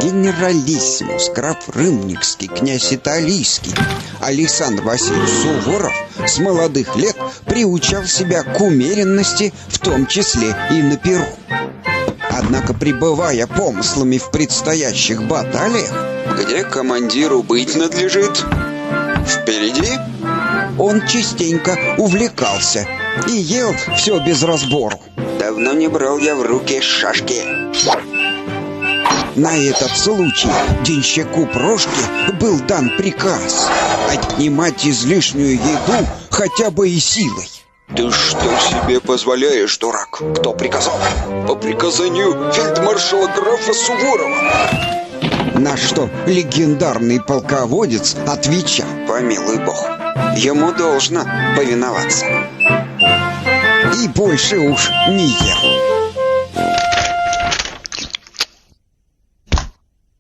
Генералиссимус, граф Рымникский, князь Италийский Александр Васильевич Суворов с молодых лет приучал себя к умеренности, в том числе и на перу. Однако, пребывая помыслами в предстоящих баталиях, где командиру быть надлежит? Впереди? Он частенько увлекался и ел все без разбору. Давно не брал я в руки шашки. На этот случай денщику Прошке был дан приказ отнимать излишнюю еду хотя бы и силой. Ты что себе позволяешь, дурак? Кто приказал? По приказанию фельдмаршала графа Суворова. На что легендарный полководец отвечал: помилуй бог, ему должно повиноваться. И больше уж не ел.